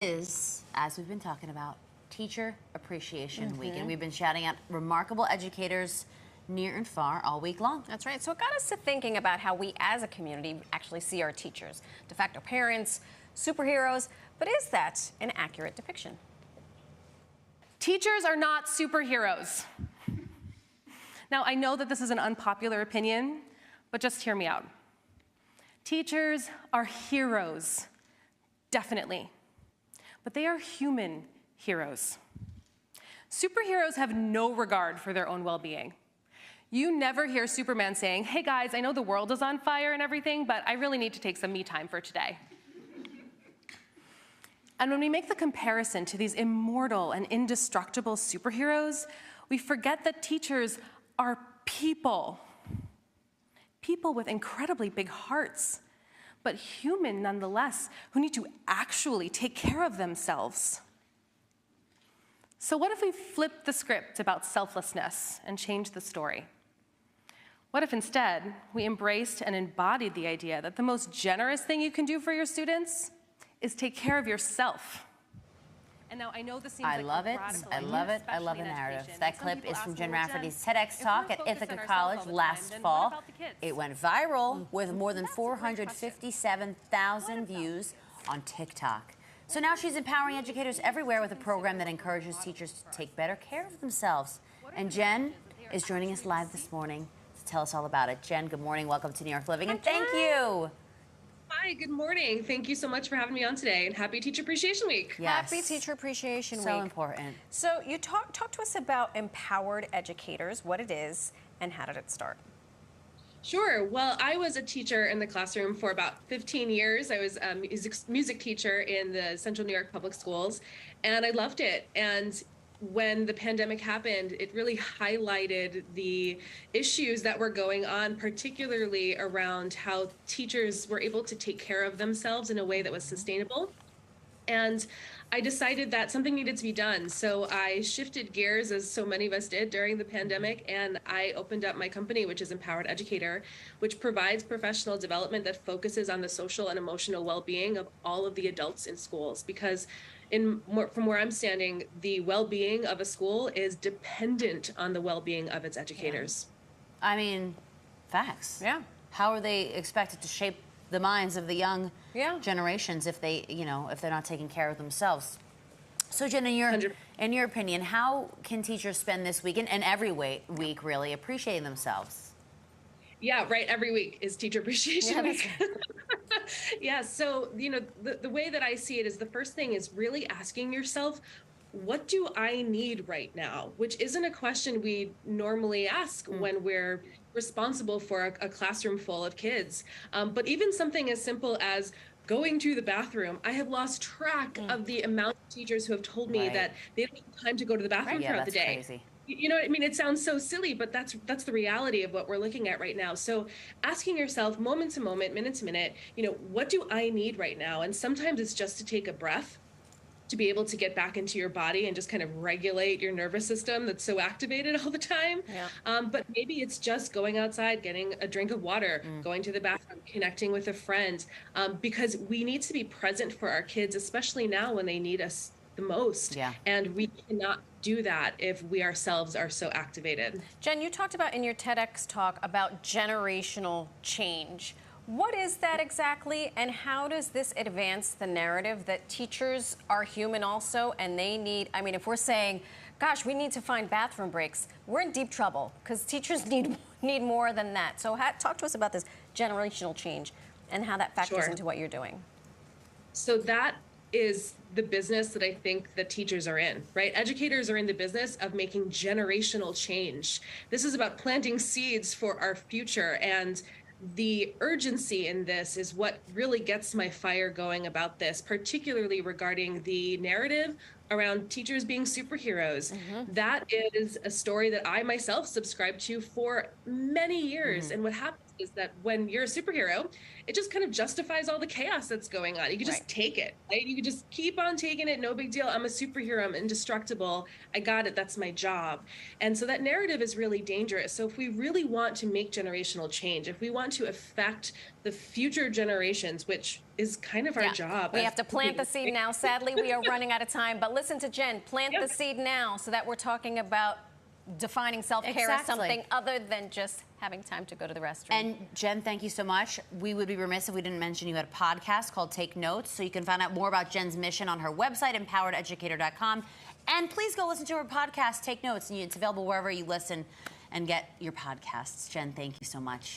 Is, as we've been talking about, Teacher Appreciation Week, and we've been shouting out remarkable educators near and far all week long. That's right. So it got us to thinking about how we as a community actually see our teachers. De facto parents, superheroes, but is that an accurate depiction? Teachers are not superheroes. Now, I know that this is an unpopular opinion, but just hear me out. Teachers are heroes, definitely. But they are human heroes. Superheroes have no regard for their own well-being. You never hear Superman saying, "Hey guys, I know the world is on fire and everything, but I really need to take some me time for today." And when we make the comparison to these immortal and indestructible superheroes, we forget that teachers are people. People with incredibly big hearts, but human nonetheless, who need to actually take care of themselves. So what if we flip the script about selflessness and change the story? What if instead we embraced and embodied the idea that the most generous thing you can do for your students is take care of yourself? And now I know this seems I love like it. a radical I idea, love it. I especially love the in narrative. education. That And some clip people is ask from me, Jen "Well, Jen, Rafferty's TEDx if talk we're at focused Ithaca on ourselves College all the time, last then what fall. about the kids?" It went viral with more than That's a great question. 457,000 views on TikTok. So now she's empowering educators everywhere with a program that encourages teachers to take better care of themselves. And Jen is joining us live this morning to tell us all about it. Jen, good morning. Welcome to New York Living, and thank you. Hi, good morning. Thank you so much for having me on today, and happy Teacher Appreciation Week. Yes. Happy Teacher Appreciation Week. So important. So you talk to us about empowered educators, what it is, and how did it start? Sure. Well, I was a teacher in the classroom for about 15 years. I was a music teacher in the Central New York Public Schools, and I loved it. And when the pandemic happened, it really highlighted the issues that were going on, particularly around how teachers were able to take care of themselves in a way that was sustainable. And I decided that something needed to be done. So I shifted gears, as so many of us did during the pandemic, and I opened up my company, which is Empowered Educator, which provides professional development that focuses on the social and emotional well-being of all of the adults in schools. Because from where I'm standing, the well-being of a school is dependent on the well-being of its educators. I mean, facts. Yeah. How are they expected to shape the minds of the young Yeah. generations if they, if they're not taking care of themselves? So, Jen, in your opinion, how can teachers spend this week and every week really appreciating themselves? Yeah, right. Every week is Teacher Appreciation Yeah, Week. Yeah, so, the way that I see it is the first thing is really asking yourself, what do I need right now? Which isn't a question we normally ask when we're responsible for a classroom full of kids. But even something as simple as going to the bathroom. I have lost track of the amount of teachers who have told me Right. that they don't have time to go to the bathroom Yeah, throughout the that's day. crazy. You know what I mean? It sounds so silly, but that's the reality of what we're looking at right now. So asking yourself moment to moment, minute to minute, what do I need right now? And sometimes it's just to take a breath, to be able to get back into your body and just kind of regulate your nervous system that's so activated all the time. Yeah. But maybe it's just going outside, getting a drink of water, going to the bathroom, connecting with a friend, because we need to be present for our kids, especially now when they need us the most. Yeah. And we cannot do that if we ourselves are so activated. Jen, you talked about in your TEDx talk about generational change. What is that exactly, and how does this advance the narrative that teachers are human also, and they need, if we're saying, gosh, we need to find bathroom breaks, we're in deep trouble, because teachers need more than that. So talk to us about this generational change and how that factors Sure. into what you're doing. So that is the business that I think that teachers are in, right? Educators are in the business of making generational change. This is about planting seeds for our future, and the urgency in this is what really gets my fire going about this, particularly regarding the narrative around teachers being superheroes. That is a story that I myself subscribed to for many years. And what happens is that when you're a superhero, it just kind of justifies all the chaos that's going on. You can just take it, right? You can just keep on taking it, no big deal. I'm a superhero, I'm indestructible. I got it, that's my job. And so that narrative is really dangerous. So if we really want to make generational change, if we want to affect the future generations, which is kind of our job. We have to plant the seed now. Sadly, we are running out of time, but listen to Jen, plant the seed now so that we're talking about defining self-care as something other than just having time to go to the restroom. And Jen, thank you so much. We would be remiss if we didn't mention you had a podcast called Take Notes, so you can find out more about Jen's mission on her website, empowerededucator.com. And please go listen to her podcast, Take Notes, and it's available wherever you listen and get your podcasts. Jen, thank you so much.